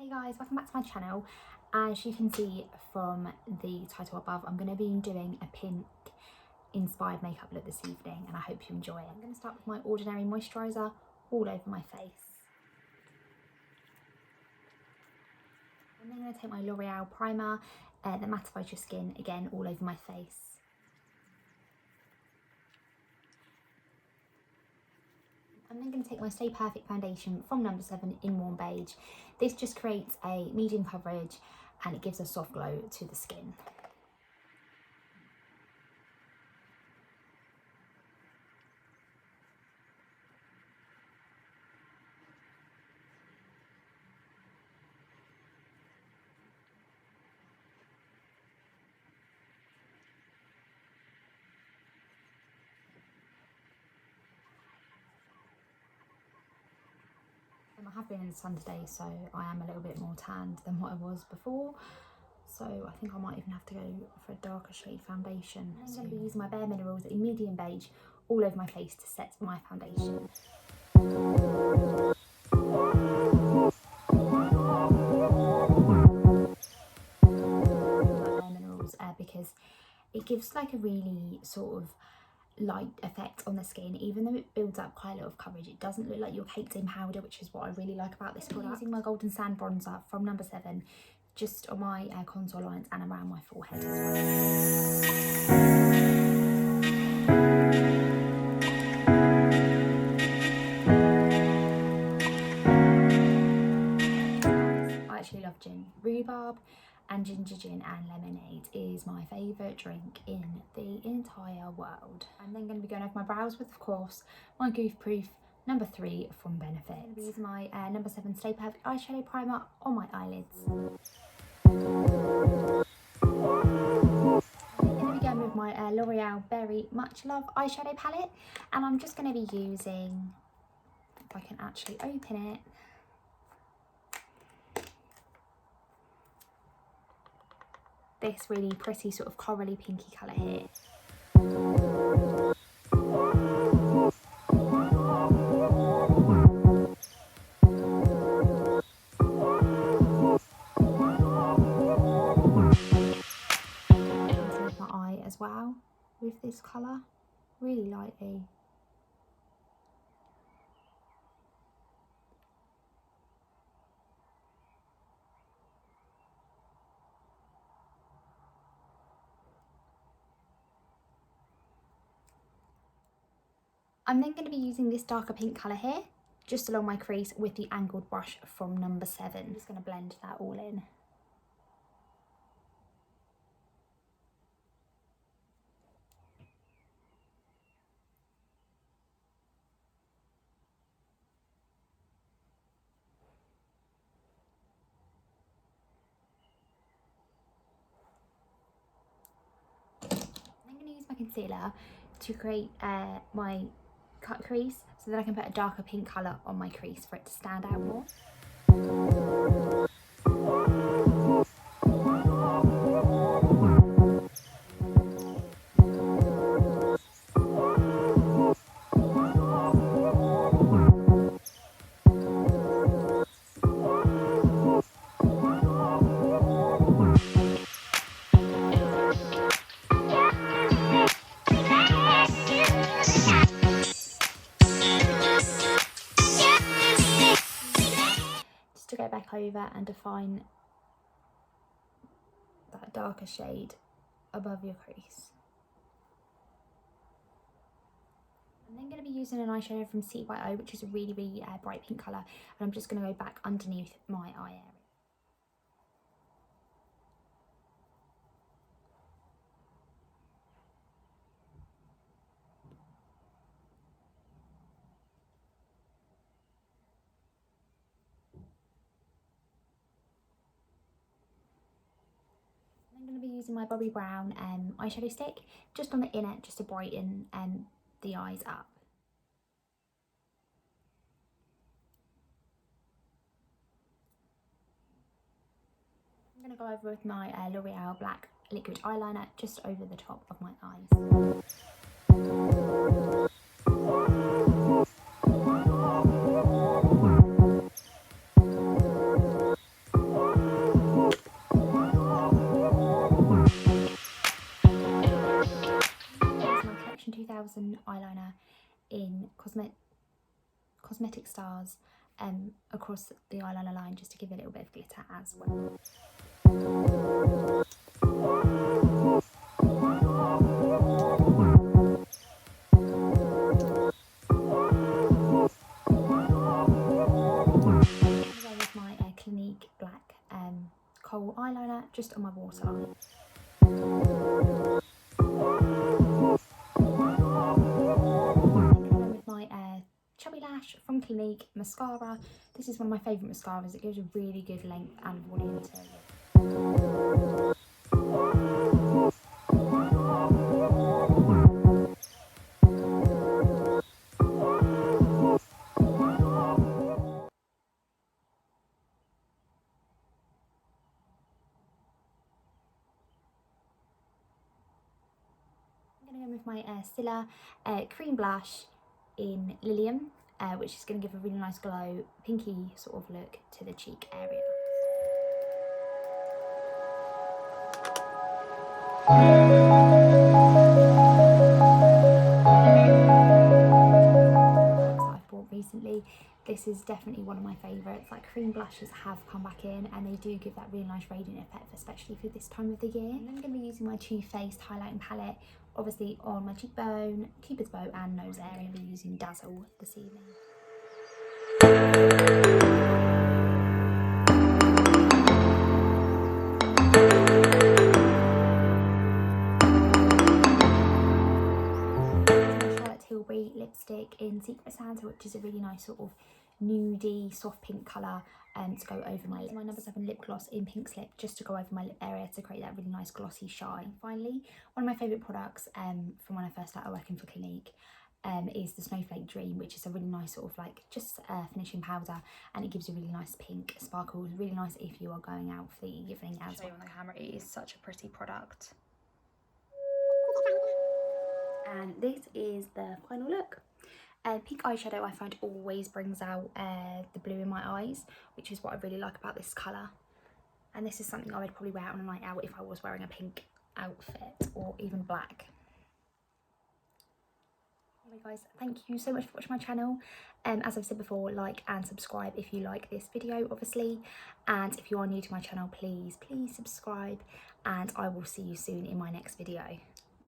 Hey guys, welcome back to my channel. As you can see from the title above, I'm going to be doing a pink inspired makeup look this evening and I hope you enjoy it. I'm going to start with my Ordinary moisturiser all over my face. And then I'm going to take my L'Oreal primer that mattifies your skin, again all over my face. I'm then going to take my Stay Perfect foundation from number 7 in Warm Beige. This just creates a medium coverage and it gives a soft glow to the skin. I have been in the sun today, so I am a little bit more tanned than what I was before. So I think I might even have to go for a darker shade foundation. I'm going to be using my BareMinerals in medium beige all over my face to set my foundation. BareMinerals because it gives like a really sort of light effect on the skin. Even though it builds up quite a lot of coverage, it doesn't look like you're caked in powder, which is what I really like about this product. I'm using my Golden Sand bronzer from number 7 just on my contour lines and around my forehead as well. I actually love gin. Rhubarb and ginger gin and lemonade is my favourite drink in the entire world. I'm then going to be going over my brows with, of course, my Goof Proof number 3 from Benefit. I'm going to be using my number 7 Stay Perfect eyeshadow primer on my eyelids. I'm going to be going with my L'Oreal Berry Much Love eyeshadow palette, and I'm just going to be using, if I can actually open it, this really pretty sort of corally pinky colour here. Into my eye as well with this colour, really lightly. I'm then going to be using this darker pink colour here, just along my crease with the angled brush from number 7. I'm just going to blend that all in. I'm going to use my concealer to create my cut crease so that I can put a darker pink colour on my crease for it to stand out more. To go back over and define that darker shade above your crease. I'm then going to be using an eyeshadow from CYO, which is a really bright pink colour, and I'm just going to go back underneath my eye area. I'm going to be using my Bobbi Brown eyeshadow stick just on the inner, just to brighten the eyes up. I'm going to go over with my L'Oreal Black Liquid Eyeliner just over the top of my eyes. 3000 eyeliner in Cosmetic Stars across the eyeliner line, just to give it a little bit of glitter as well. With my Clinique Black Kohl eyeliner just on my waterline. With my Chubby lash from Clinique mascara. This is one of my favourite mascaras. It gives a really good length and volume to it. I'm going to go with my Stilla cream blush in Lilium, which is going to give a really nice glow, pinky sort of look to the cheek area. I've bought recently. This is definitely one of my favourites. Like, cream blushes have come back in and they do give that really nice radiant effect, especially for this time of the year. And then I'm going to be using my Too Faced highlighting palette, obviously on my cheekbone, cupid's bow and nose area. I'm going to be using Dazzle this evening. Tilbury lipstick in Secret Santa, which is a really nice sort of nudie soft pink colour to go over my lip. My number 7 lip gloss in Pink Slip, just to go over my lip area to create that really nice glossy shine. And finally, one of my favourite products from when I first started working for Clinique is the Snowflake Dream, which is a really nice sort of like just finishing powder, and it gives you a really nice pink sparkle. It's really nice if you are going out for the evening as well. On the camera, it is such a pretty product. And this is the final look. Pink eyeshadow I find always brings out the blue in my eyes, which is what I really like about this colour. And this is something I would probably wear on a night out if I was wearing a pink outfit, or even black. Anyway guys, thank you so much for watching my channel. As I've said before, like and subscribe if you like this video, obviously. And if you are new to my channel, please subscribe, and I will see you soon in my next video.